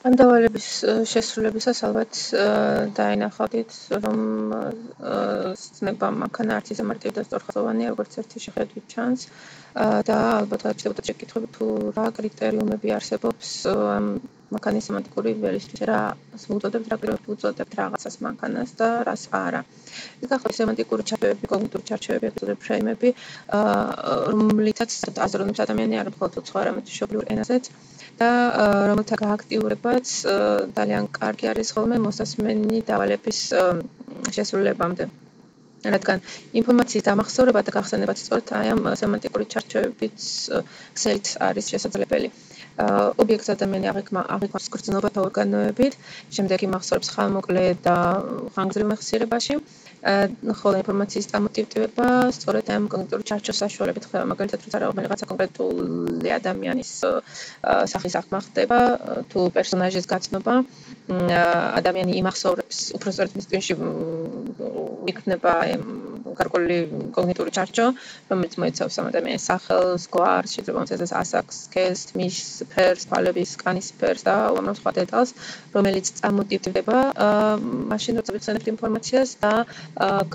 განდავალების შესრულებისას ალბათ დაინახავთ, რომ ცნება მანქანა არც ისე მარტივი და სწორხაზოვანია, როგორც ერთი შეხედვით ჩანს და ალბათ გაჩნდებოდა შეკითხვები თუ რა კრიტერიუმები არსებობს მანქანის სემანტიკური ველისთვის, რა უწოდებთ, რა კრიტერიუმებს უწოდებთ რაღაცას მანქანას და რას არა. ეს გახლავთ სემანტიკური ჩარჩოებები, კოგნიტური ჩარჩოებები, ეპიზოდური ფრეიმები, რომლითაც აზროვნებს ადამიანი არა მხოლოდ უცხო, არამედ მშობლიურ ენაზეც და რომელთა გააქტიურებაც ძალიან კარგი არის ხოლმე მოსასმენი დავალების შესრულებამდე. რადგან ინფორმაციის დამახსოვრება და გახსენებაც სწორედ აი ამ სემანტიკური ჩარჩოებით ქსელით არის შესაძლებელი. ობიექტს ადამიანი აღიქვამს გრძნობათა ორგანოებით, შემდეგ იმახსოვრებს ხანმოკლე და ხანგრძლივ მეხსიერებაში, ხოლო ინფორმაციის დამოტივტივება სწორედ ამ კოგნიტური ჩარჩოს საშუალებით ხდება, მაგალითად, როცა რაღაცა კონკრეტული ადამიანის სახის აღქმა ხდება, თუ პერსონაჟის გაცნობა, ადამიანი იმახსოვრებს, უფრო სწორედ მის ტვინში იქნება გარკვეული კოგნიტური ჩარჩო, რომელიც მოიცავს ამ ადამიანის სახელს, გვარს, შეიძლება მოიცავს ასაკს, სქესს, თმის სფეროს, თვალების, კანის სფეროს და უამრავ სხვა დეტალს, რომელიც წარმოტივტივდება მაშინ, როცა ვიხსენებთ ინფორმაციას და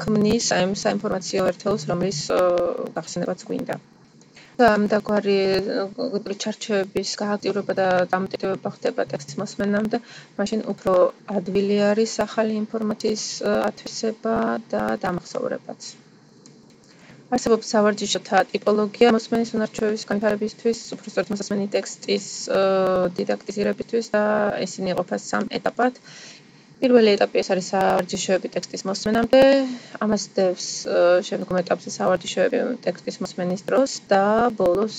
ქმნის ამ საინფორმაციო ერთეულს, რომლის გახსენებაც გვინდა. ამგვარი კოგნიტური ჩარჩოების გააქტიურება და დამტვერვა ხდება ტექსტის მოსმენამდე, მაშინ უფრო ადვილი არის ახალი ინფორმაციის ათვისება და დამახსოვრებაც. არსებობს სავარჯიშოთა ტიპოლოგია მოსმენის უნარჩვევების განვითარებისთვის, უფრო სწორედ მოსასმენი ტექსტის დიდაქტიზირებისთვის და ისინი იყოფა 3 ეტაპად. პირველი ეტაპი ეს არის სავარჯიშოები ტექსტის მოსმენამდე, ამას დევს შემდგომ ეტაპზე სავარჯიშოები ტექსტის მოსმენის დროს და ბოლოს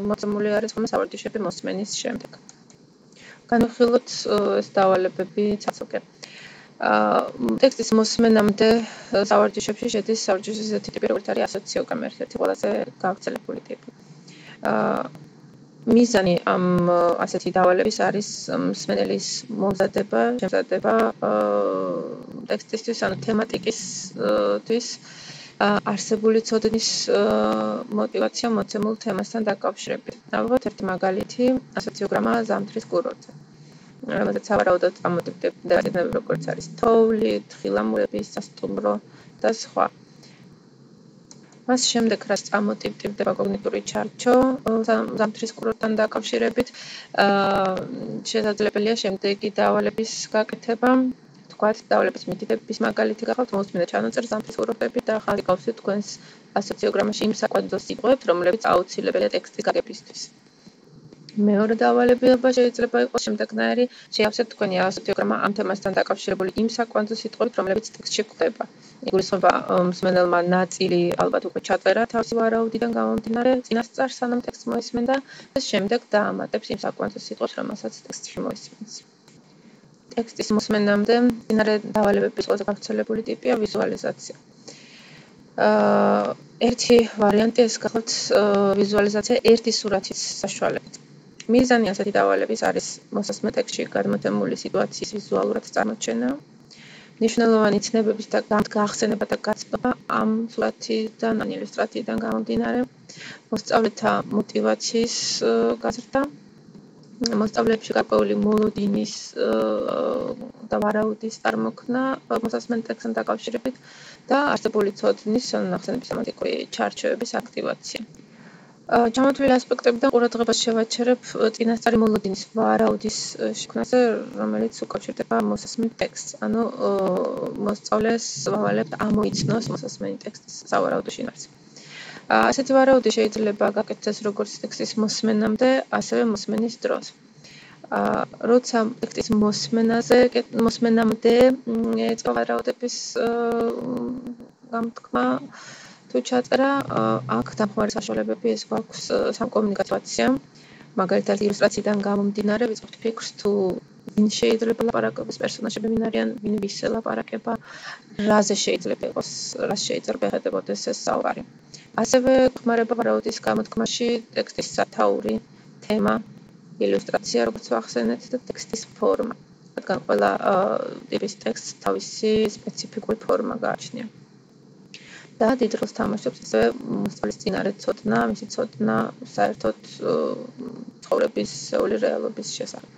მოწმული არის ხოლმე სავარჯიშოები მოსმენის შემდეგ. განვიხილოთ ეს დავალებები ცალ-ცალკე. ტექსტის მოსმენამდე სავარჯიშოებში შედის სავარჯიშოს ესეთი ტიპი, როგორც არის ასოციოგრამა, ერთ-ერთი ყველაზე გავრცელებული ტიპი. მიზანი ამ ასეთი დავალების არის მსმენელის მომზადება, შემზადება ტექსტისთვის, ანუ თემატიკისთვის არსებული ცოდნის мотивация მოცემულ თემასთან დაკავშირებით. ნახოთ ერთი მაგალითი, ასოციოგრამა ზამთრის კურორტზე. რომელზეც სავარაუდოდ წარმოტივტივდება ცნობები, როგორც არის თოვლი, თხილამურები, სასტუმრო და სხვა. მას შემდეგ რაც წარმოტივტივდება კოგნიტური ჩარჩო ზამთრის კურორტთან დაკავშირებით, შესაძლებელია შემდეგი დავალების გაკეთება. თქვათ, დავალების მითითების მაგალითი გახავთ, მოსმენდა ჩანაწერს ზამთრის კურორტები და ახალი კავშირი თქვენს ასოციოგრამაში იმ საკვანძოს იტყვევთ, რომლებიც აუცილებელია ტექსტის გაგებისთვის. მეორე დავალება შეიძლება იყოს შემდეგნაირი, შეავსებთ თქვენი ასოციოგრამა ამ თემასთან დაკავშირებული იმ საკვანძოს იტყვევით, რომლებიც ტექსტში გვხვდება. იგულისხმება მსმენელმა ნაწილი ალბათ უკვე ჩაწერა თავისი ვარაუდიდან გამომდინარე წინასწარ სანამ ტექსტს მოისმენდა და შემდეგ დაამატებს იმ საკვანძოს სიტყვებს, რომელსაც ტექსტში მოისმენს. ტექსტის მოსმენამდე მდინარე დავალებების ყველაზე გავრცელებული ტიპია ვიზუალიზაცია. ერთი ვარიანტი ეს გახლავთ ვიზუალიზაცია ერთი სურათის საშუალებით. მიზანი ასეთი დავალების არის მოსასმენ ტექსტში გადმოცემული სიტუაციის ვიზუალურად წარმოჩენა. ნიშნულოვანი ცნებების და გახსენება და გაცნობა ამ სურათიდან, ან ილუსტრაციიდან გამომდინარე, მოსწავლეთა мотиваციის გაზრდა, მოსწავლეებში გარკვეული მოლოდინის და ვარაუდის წარმოქმნა მოსასმენ ტექსტთან დაკავშირებით და არსებული ცოდნის ნახსენების სემანტიკური ჩარჩოების აქტივაცია. ჩამოთვლილი ასპექტებიდან ყურადღებას შევაჩერებ წინასწარი მოლოდინის ვარაუდის შექმნაზე, რომელიც უკავშირდება მოსასმენ ტექსტს. ანუ მოსწავლეს ვავალებთ ამოიცნოს მოსასმენი ტექსტის სავარაუდო შინაარსი. ასეთი ვარაუდი შეიძლება გაკეთდეს როგორც ტექსტის მოსმენამდე, ასევე მოსმენის დროს. როცა ტექსტის მოსმენამდე ეწყო ვარაუდების გამთქმა თუ ჩაწერა, აქ დამხმარე საშუალებები ეს გვაქვს სამკომუნიკაციო. მაგალითად, ილუსტრაციიდან გამომდინარე, ვიწყებთ ფიქრს თუ ვინ შეიძლება ლაპარაკობს, პერსონაჟები ვინ არიან, ვინ ვის ელაპარაკება, რაზე შეიძლება იყოს, რას შეიძლება ეხებოდეს ეს საუბარი. ასევე გვხმარება ვარაუდის გამოთქმაში ტექსტის სათაური, თემა, ილუსტრაცია, როგორც ვახსენეთ და ტექსტის ფორმა. რადგან ყველა ტიპის ტექსტს თავისი სპეციფიკური ფორმა გააჩნია. და დიდ როლს თამაშობს ასევე მოსწავლის წინარე ცოდნა, მისი ცოდნა საერთოდ ცხოვრების რეალობის შესახებ.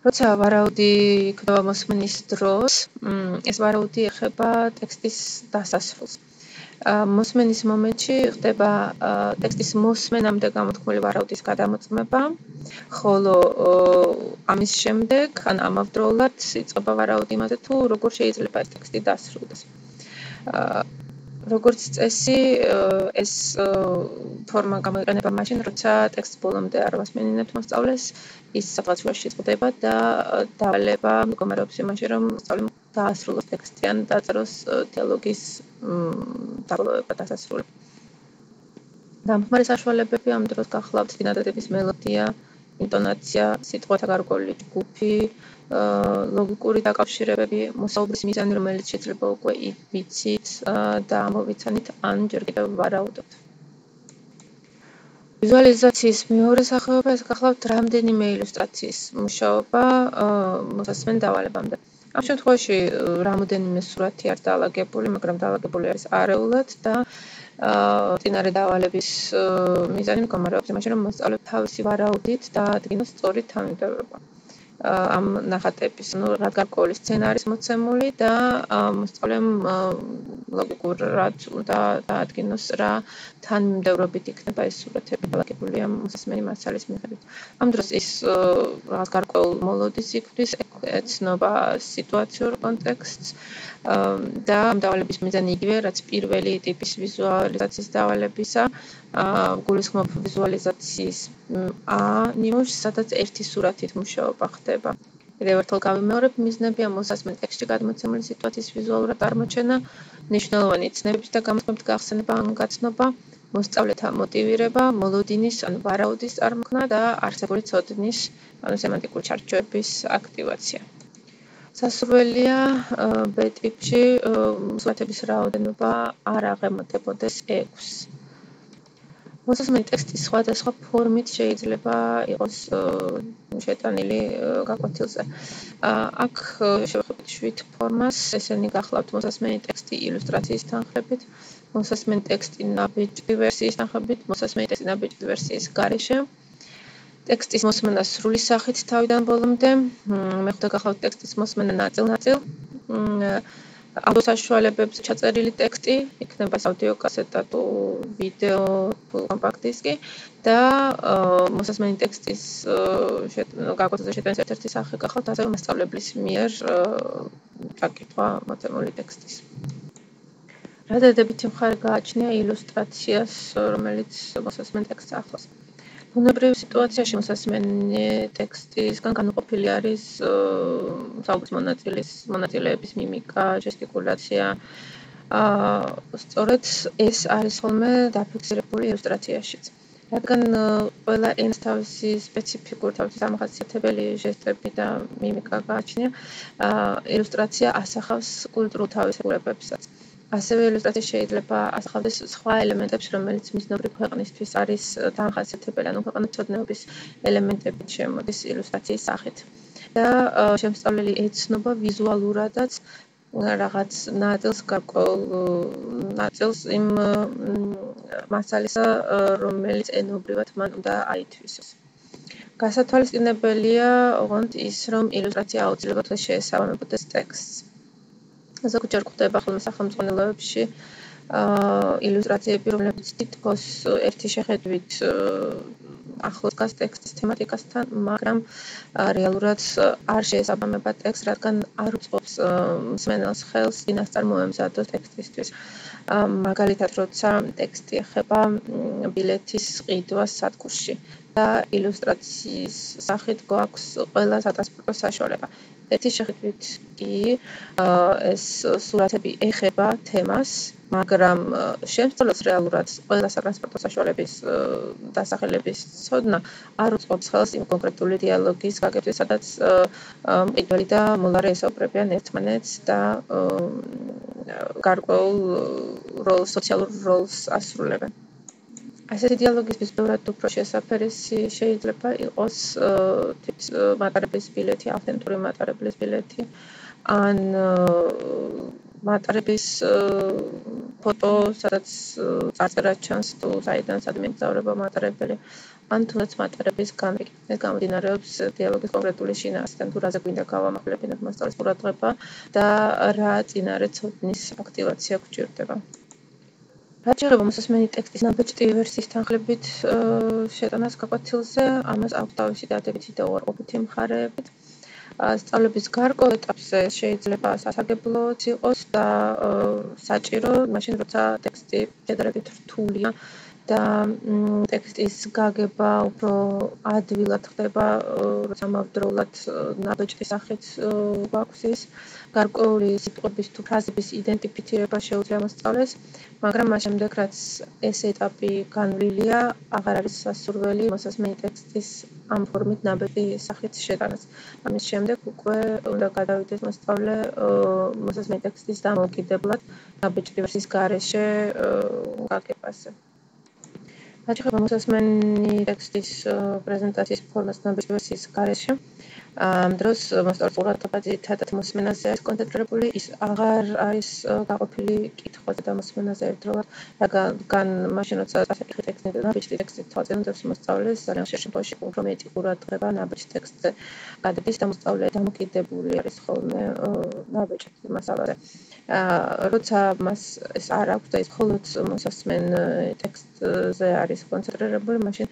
როცა ვარაუდი იქნება მოსმენის დროს, ეს ვარაუდი ეხება ტექსტის დასასრულს. მოსმენის მომენტში ხდება ტექსტის მოსმენამდე გამოთქმული ვარაუდის გადამოწმება, ხოლო ამის შემდეგ, ან ამავდროულად იწყება ვარაუდი იმაზე, თუ როგორ შეიძლება ეს ტექსტი დასრულდეს. როგორც წესი, ეს ფორმა გამოიყენება მაშინ, როცა ტექსტს ბოლომდე არ ვასმენინებთ მოსწავლეს, ის სადღაც შუაში წყდება და დავალება მდგომარეობს იმაში, რომ მოსწავლემ დაასრულოს ტექსტი ან დაწეროს დიალოგის დაბოლოება დასასრული. დამხმარე საშუალებები ამ დროს გახლავთ წინადადების მელოდია, ინტონაცია, სიტყვათა გარკვეული ჯგუფი, ლოგიკური დაკავშირებები, მოსაუბრის მიზანი, რომელიც შეიძლება უკვე ვიცით და ამოვიცანით ან ჯერ კიდევ ვარაუდობთ. ვიზუალიზაციის მეორე სახეობა ეს გახლავთ რამდენიმე ილუსტრაციის მუშაობა მოსასმენ დავალებამდე. ამ შემთხვევაში რამოდენიმე სურათი არის დაალაგებული, მაგრამ დაალაგებული არის არეულად და წინარე დავალების მიზანი მდგომარეობს იმაში, რომ მოსწავლე თავისი ვარაუდით დაადგინოს სწორი თანმიმდევრობა. ამ ნახატების, რაც გარკვეული სცენა არის მოცემული და მოსწავლემ ლოგიკურად უნდა დაადგინოს რა თანმიმდევრობით იქნება ეს სურათები დაალაგებული ამ მოსასმენი მასალის მიხედვით. ამ დროს ის რაღაც გარკვეულ მოლოდის იგრძნობს, ეცნობა სიტუაციურ კონტექსტს და ამ დავალების მიზანი იგივე, რაც პირველი ტიპის ვიზუალიზაციის დავალებისა, გულისხმობ ვიზუალიზაციის ნიმუშს, სადაც ერთი სურათით მუშაობა ხდება. კიდევ ერთხელ გავიმეორებ, მიზნები ამ მოსასმენ ტექსტში გადმოცემული სიტუაციის ვიზუალურად წარმოჩენა, მნიშვნელოვანი ცნებების და გამოთქმების გახსენება ან გაცნობა, მოსწავლეთა მოტივირება, მოლოდინის ან ვარაუდის წარმოქმნა და არსებული ცოდნის, ანუ სემანტიკური ჩარჩოების აქტივაცია. სასურველია B ტიპში სურათების რაოდენობა არ აღემატებოდეს 6-ს. მოსასმენი ტექსტის სხვადასხვა ფორმით შეიძლება იყოს შეტანილი გაკვეთილზე. აქ შევეხებთ 7 ფორმას, ესენი გახლავთ მოსასმენი ტექსტი ილუსტრაციის თანხლებით, მოსასმენი ტექსტი ნაბეჭდი ვერსიის თანხლებით, მოსასმენი ტექსტი ნაბეჭდი ვერსიის გარეშე, ტექსტის მოსმენა სრული სახით თავიდან ბოლომდე, მეხუთე გახლავთ ტექსტის მოსმენა ნაწილ-ნაწილ, აუდიო საშუალებებზე ჩაწერილი ტექსტი, იქნება აუდიო კასეტა თუ ვიდეო თუ კომპაქტ დისკი და მოსასმენი ტექსტის გაკვეთილზე შეტანის ერთ-ერთი სახე გახლავთ ასევე მასწავლებლის მიერ წაკითხვა მოცემული ტექსტის. რა დადებითი მხარე გააჩნია ილუსტრაციას, რომელიც მოსასმენ ტექსტს ახლავს. ბუნებრივ სიტუაციაში მოსასმენი ტექსტისგან განუყოფილი არის საუბრის მონაწილეების მიმიკა, ჟესტიკულაცია. სწორედ ეს არის ხოლმე დაფიქსირებული ილუსტრაციაშიც. რადგან ყველა ენას თავისი სპეციფიკური, თავისი დამახასიათებელი ჟესტები და მიმიკა გააჩნია, ილუსტრაცია ასახავს კულტურულ თავისებურებებსაც. ასევე ილუსტრაცია შეიძლება ასახავდეს სხვა ელემენტებს, რომელიც მიზნობრივ ქვეყნისთვის არის დამახასიათებელი, ანუ ქვეყნის ცოდნეობის ელემენტებით შემოდის ილუსტრაციის სახით. და შემსწავლელი ეცნობა ვიზუალურადაც რაღაც ნაწილს გარკვეულ ნაწილს იმ მასალისა, რომელიც ენობრივად მან უნდა აითვისოს. გასათვალისწინებელია ოღონდ ის, რომ ილუსტრაცია აუცილებლად შეესაბამებოდეს ტექსტს. ზოგჯერ გვხვდება ხოლმე სახელმძღვანელოებში ილუსტრაციები, რომლებიც თითქოს ერთი შეხედვით ახლოს დგას ტექსტის თემატიკასთან, მაგრამ რეალურად არ შეესაბამება ტექსტს, რადგან არ უწყობს მსმენელს ხელს წინასწარ მოემზადოს ტექსტისთვის. მაგალითად, როცა ტექსტი ეხება ბილეთის ყიდვას სადგურში და ილუსტრაციის სახით გვაქვს ყველა სატრანსპორტო საშუალება. ერთი შეხედვით კი ეს სურათები ეხება თემას, მაგრამ შემსწავლელს რეალურად ყველა სატრანსპორტო საშუალების დასახელების ცოდნა არ უწყობს ხელს იმ კონკრეტული დიალოგის გაგებისთვის, სადაც მყიდველი და მოლარე ესაუბრებიან ერთმანეთს და გარკვეულ სოციალურ როლს ასრულებენ. ასეთი დიალოგისთვის ბევრად უფრო შესაფერისი შეიძლება იყოს ტიპის მატარებლის ბილეთი, ავთენტური მატარებლის ბილეთი, ან მატარების ფოტო, სადაც წარწერა ჩანს თუ საიდან სად მიემგზავრება მატარებელი, ან თუნდაც მატარების გამომდინარეობს დიალოგის კონკრეტული შინაარსიდან, თუ რაზე გვინდა გავამახვილებინოთ მოსწავლის ყურადღება და რა წინარე ცოდნის აქტივაცია გვჭირდება. რაჭირება მოსასმენი ტექსტის ნაბეჭდი ვერსიის თანხლებით შეტანას გაკვეთილზე, ამას აქვს თავისი დადებითი და უარყოფითი მხარეები. სწავლების გარკვეულ ეტაპზე შეიძლება სასარგებლოც იყოს და საჭირო, მაშინ როცა ტექსტი შედარებით რთულია და ტექსტის გაგება უფრო ადვილად ხდება, როცა ამავდროულად ნაბეჭდი სახით გვაქვს ის გარკვეული სიტყვების თუ ფრაზების იდენტიფიცირება შეუძლია მოსწავლეს, მაგრამ მას შემდეგ, რაც ეს ეტაპი განვლილია, აღარ არის სასურველი მოსასმენი ტექსტის ამ ფორმით ნაბეჭდი სახით შეტანას. ამის შემდეგ უკვე უნდა გადავიდეს მოსწავლე მოსასმენი ტექსტის დამოუკიდებლად ნაბეჭდი ვერსიის გარეშე გაგებაზე. რაჭირება მოსასმენი ტექსტის პრეზენტაციის ფორმას ნაბეჭდი ვერსიის გარეშე ამ დროს მოსწავლის ყურადღება ძირითადად მოსმენაზე არის კონცენტრირებული, ის აღარ არის გაყოფილი კითხვაზე და მოსმენაზე ერთდროულად, რადგან მაშინ როცა წასაკითხი ტექსტი და ნაბეჭდი ტექსტი თავზე უნდებს მოსწავლეს, ძალიან ხშირ შემთხვევაში უფრო მეტი ყურადღება ნაბეჭდი ტექსტზე გადადის და მოსწავლე დამოკიდებული არის ხოლმე ნაბეჭდი მასალაზე. როცა მას ეს არ აქვს და ის მხოლოდ მოსასმენ ტექსტზე არის კონცენტრირებული, მაშინ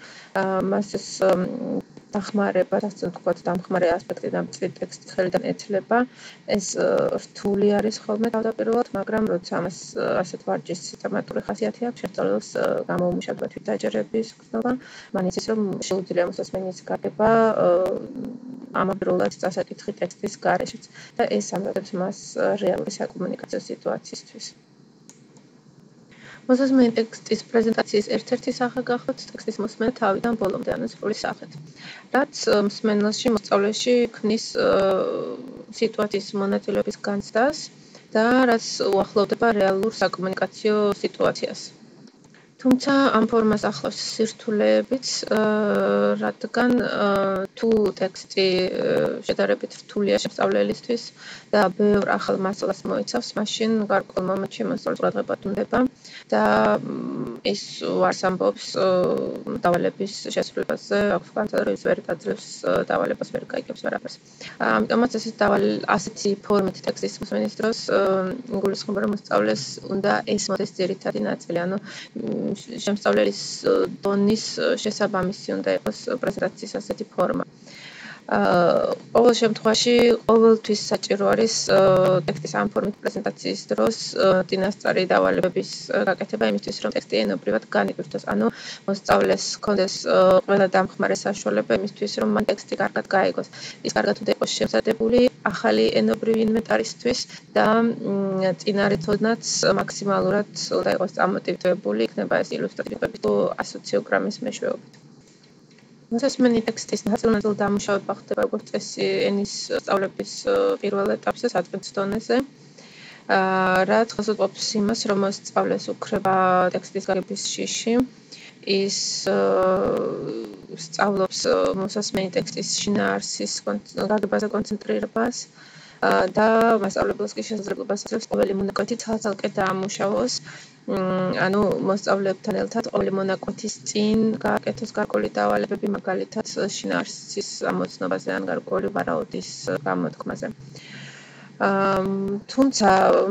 მას ეს დახმარება, ასე ვთქვათ, დამხმარე ასპექტი ნაბეჭდი ტექსტის ხელიდან ეცლება. ეს რთული არის ხოლმე თავდაპირველად, მაგრამ როცა ამას ასეთ ვარჯიშს სისტემატური ხასიათი აქვს, შესწავლილს გამოუმუშავება თვითდაჯერების გრძნობა, მან იცის, რომ შეუძლია მოსასმენის გაგება ამავდროულად წასაკითხი ტექსტის გარეშეც და ეს ამზადებს მას რეალური საკომუნიკაციო სიტუაციისთვის. მოსასმენი ტექსტის პრეზენტაციის ერთ-ერთი სახე გახლავთ ტექსტის მოსმენა თავიდან ბოლომდე, ანუ სრული სახით. რაც მსმენელში, მოსწავლეში ქმნის სიტუაციის მონაწილეობის განცდას და რაც უახლოვდება რეალურ საკომუნიკაციო სიტუაციას. თუმცა ამ ფორმას ახლავს სირთულეებიც, რადგან თუ ტექსტი შედარებით რთულია შემსწავლელისთვის და ბევრ ახალ მასალას მოიცავს, მაშინ გარკვეულ მომენტში მოსწავლის ყურადღება ტუნდება და ის უარს ამბობს დავალების შესრულებაზე, აქვს განცდა, რომ ის ვერ დაძლევს დავალებას, ვერ გაიგებს ვერაფერს. ამიტომაც ასეთი ფორმით ტექსტის მოსმენის დროს გულისხმობა, რომ მოსწავლეს უნდა ესმოდეს ძირითადი ნაწილი, ანუ შემსწავლელის დონის შესაბამისი უნდა იყოს პრეზენტაციის ასეთი ფორმა. ყოველ შემთხვევაში ყოველთვის საჭირო არის ტექსტის ამ ფორმით პრეზენტაციის დროს წინასწარი დავალებების გაკეთება იმისთვის, რომ ტექსტი ენობრივად განიგვირთოს, ანუ მოსწავლეს ჰქონდეს ყველა დამხმარე საშუალება იმისთვის, რომ მან ტექსტი კარგად გაეგოს. ის კარგად უნდა იყოს შემზადებული ახალი ენობრივი ინვენტარისთვის და წინარე ცოდნაც მაქსიმალურად უნდა იყოს წამოტივტვებული, იქნება ეს ილუსტრატივები თუ ასოციოგრამის მეშვეობით. მოსასმენი ტექსტის ნაწილ-ნაწილ დამუშავება ხდება როგორც წესი ენის სწავლების პირველ ეტაპზე, საწყის დონეზე. რაც ხელსაუწყობს იმას, რომ მოსწავლეს უქრება ტექსტის გაგების შიში, ის სწავლობს მოსასმენი ტექსტის შინაარსის გაგებაზე კონცენტრირებას და მასწავლებლებს კი შესაძლებლობას აძლევს ყოველი მონაკვეთი ცალ-ცალკე დაამუშავოს. ანუ მოსწავლებთან ერთად ყოველი მონაკვეთის წინ გააკეთოს გარკვეული დავალებები, მაგალითად შინაარსის ამოცნობაზე ან გარკვეული ვარაუდის გამოთქმაზე. თუმცა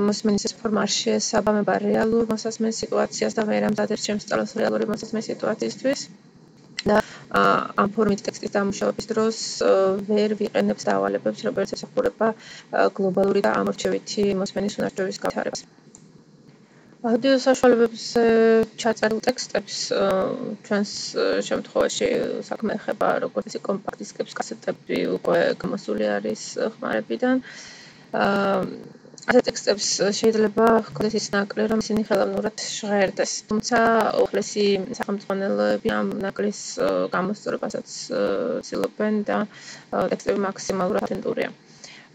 მოსმენის ეს ფორმა არ შეესაბამება რეალურ მოსასმენ სიტუაციას და ვერ ამზადებს შემსწავლელს რეალური მოსასმენ სიტუაციისთვის და ამ ფორმით ტექსტის დამუშავების დროს ვერ ვიყენებს დავალებებს, როგორც ეხება გლობალური და ამორჩევითი მოსმენის უნარჩვევების განვითარებას. აუდიო საშუალებებზე ჩაწერილ ტექსტებს ჩვენს შემთხვევაში საქმე ეხება როგორც ისე კომპაქტ დისკებს, კასეტები უკვე გამოსული არის ხმარებიდან. ასეთ ტექსტებს შეიძლება ჰქონდეს ის ნაკლი, რომ ისინი ხელოვნურად ჟღერდეს. თუმცა უხლესი სახელმძღვანელოები ამ ნაკლის გამოსწორებასაც ცდილობენ და ტექსტები მაქსიმალურად ავთენტურია.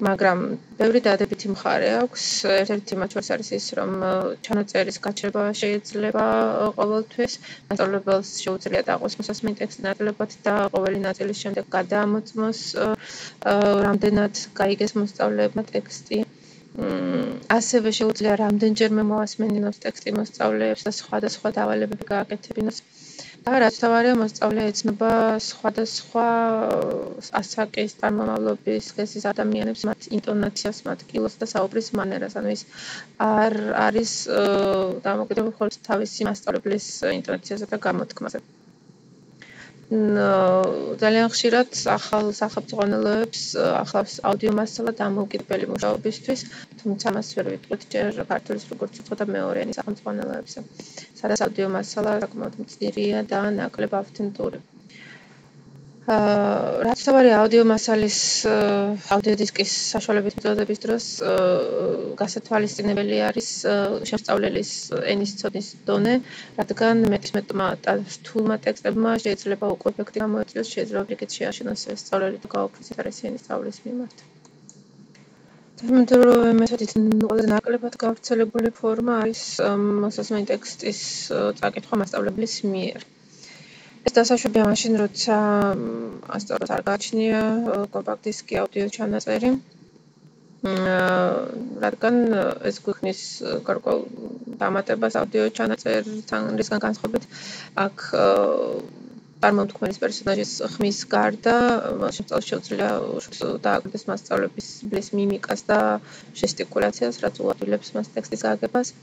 მაგრამ ბევრი დადებითი მხარე აქვს. ერთ-ერთი მათ შორის არის ის, რომ ჩანაწერის გაჩერება შეიძლება ყოველთვის. მასწავლებელს შეუძლია დაყოს მოსასმენი ტექსტი ნაწილებად და ყოველი ნაწილის შემდეგ გადაამოწმოს, რამდენად გაიგეს მოსწავლეებმა ტექსტი. ასევე შეუძლია რამდენჯერმე მოასმენინოს ტექსტი მოსწავლეებს და სხვადასხვა დავალებები გააკეთებინოს. და რაც თავარია მოსწავლე ეცნობა სხვადასხვა ასაკის წარმომავლობის გესის ადამიანებს, მათ ინტონაციას, მათ კილოს და საუბრის მანერას, ანუ ის არ არის დამოკიდებული მხოლოდ თავისი მასწავლებლის ინტონაციაზე და გამოთქმაზე. ძალიან ხშირად ახალ სახელმძღვანელოებს ახლავს აუდიო მასალა დამოუკიდებელი მუშაობისთვის, თუმცა მას ვერ ვიტყვით ჯერ ქართულის როგორც უცხოთა მეორე ენის სახელმძღვანელოებზე, სადაც აუდიო მასალა საკმაოდ მწირია და ნაკლებ ავთენტური. რაც თავარია აუდიო მასალის აუდიო დისკის საშუალებით მიწოდების დროს გასათვალისწინებელი არის შესწავლელის ენის ცოდნის დონე, რადგან მეტისმეტმა რთულმა ტექსტებმა შეიძლება უკვე ეფექტი გამოიწვიოს, შეიძლება რიგით შეაშინოს შესწავლელი და გააუქმდეს ინტერესი ენის სწავლის მიმართ. თერმინოლოგიური მეთოდით ყველაზე ნაკლებად გავრცელებული ფორმა არის მოსასმენი ტექსტის წაკითხვა მასწავლებლის მიერ. ეს დასაშვებია მაშინ, როცა ასწავლოს არ გააჩნია კომპაქტ დისკი აუდიო ჩანაწერი, რადგან ეს გვიხსნის გარკვეულ დამატებას აუდიო ჩანაწერთან რისგან განსხვავებით, აქ წარმომქმნის პერსონაჟის ხმის გარდა შესწავლას შეუძლია დააკვირდეს მასწავლებლის მიმიკას და ჟესტიკულაციას, რაც უადვილებს მას ტექსტის გაგებას.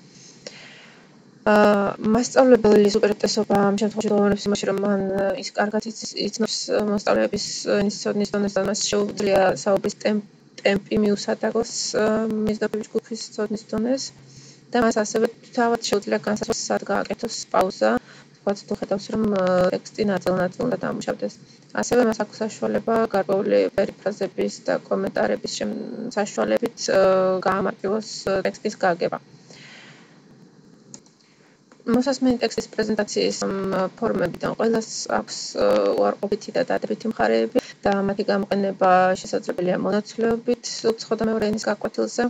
მასწავლებლის უპირატესობა ამ შემთხვევაში დაუყენებს იმაში, რომ მან ის კარგად იცნობს მოსწავლეების ცოდნის დონეს და მას შეუძლია საუბრის ტემპი მიუსადაგოს მიზნობრივი ჯგუფის ცოდნის დონეს და მას ასევე თავად შეუძლია განსაზღვროს სად გააკეთოს პაუზა, თქვათ თუ ხედავს რომ ტექსტი ნაწილ-ნაწილ უნდა დამუშავდეს. ასევე მას აქვს საშუალება გარკვეული პერიფრაზების და კომენტარების საშუალებით გაამარტივოს ტექსტის გაგება. მოსასმენი ტექსტის პრეზენტაციის ფორმებიდან ყველას აქვს უარყოფითი და დადებითი მხარეები და მათი გამოყენება შესაძლებელია მონაცვლეობით უცხო და მეორე ენის გაკვეთილზე,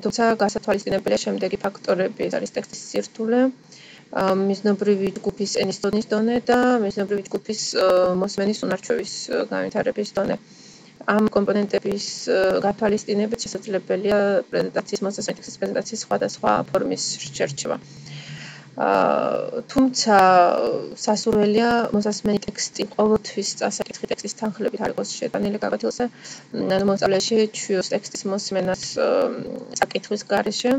თუმცა გასათვალისწინებელია შემდეგი ფაქტორები: ეს არის ტექსტის სირთულე, მიზნობრივი ჯგუფის ენის დონის დონე და მიზნობრივი ჯგუფის მოსმენის უნარჩვევის განვითარების დონე. ამ კომპონენტების გათვალისწინებით შესაძლებელია მოსასმენი ტექსტის პრეზენტაციის სხვადასხვა ფორმის შერჩევა. თუმცა სასურველია მოსასმენი ტექსტი ყოველთვის წასაკითხი ტექსტის თანხლებით არ იყოს შეტანილი გაკვეთილზე, ანუ მოსწავლე შეეჩვიოს ტექსტის მოსმენას წაკითხვის გარეშე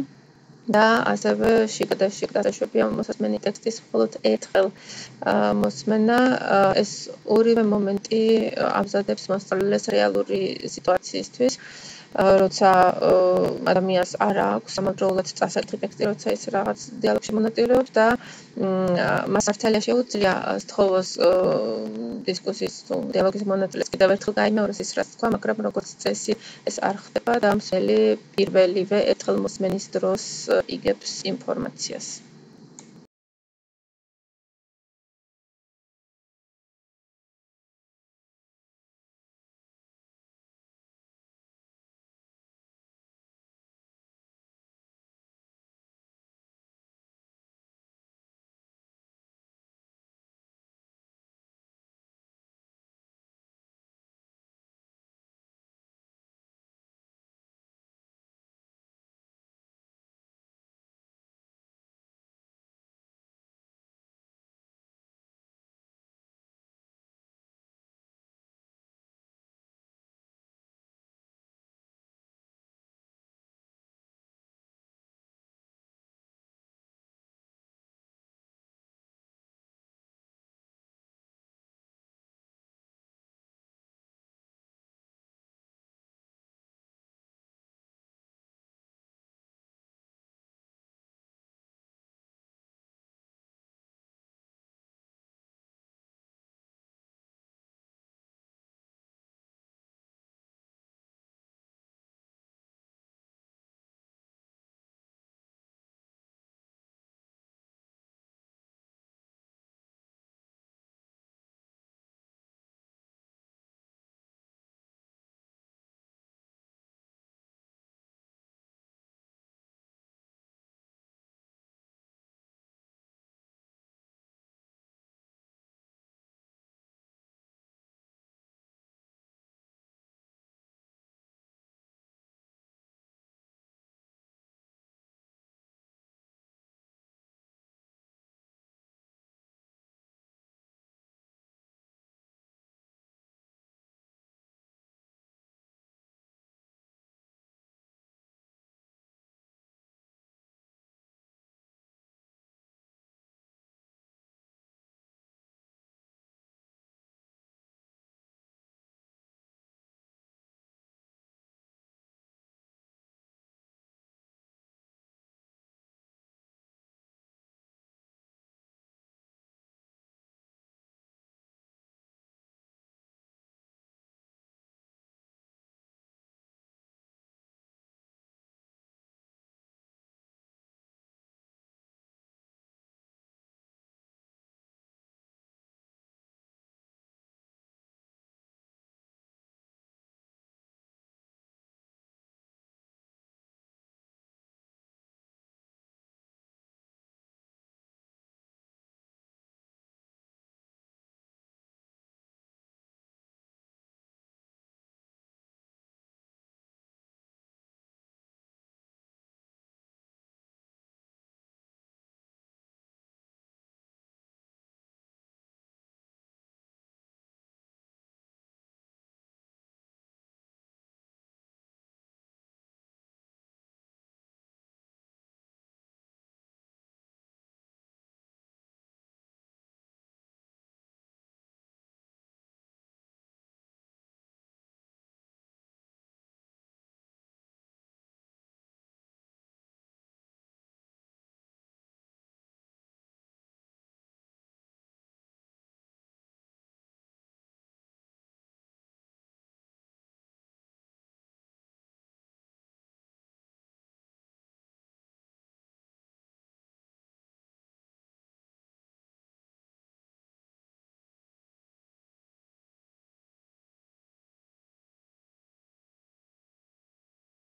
და ასევე შიგ დასაშვებია მოსასმენი ტექსტის მხოლოდ ერთხელ მოსმენა. ეს ორივე მომენტი ამზადებს მოსწავლეს რეალური სიტუაციისთვის, როცა ადამიანს არ აქვს სამაგდროულად წასაკითხი ტექსტი, როცა ის რაღაც დიალოგში მონაწილეობს და მას მართალია შეუძლია სთხოვოს დისკუსიის თუ დიალოგის მონაწილეს კიდევ ერთხელ გაიმეოროს ის რაც თქვა, მაგრამ როგორც წესი ეს არ ხდება და მსმენელი პირველივე ერთხელ მოსმენის დროს იგებს ინფორმაციას.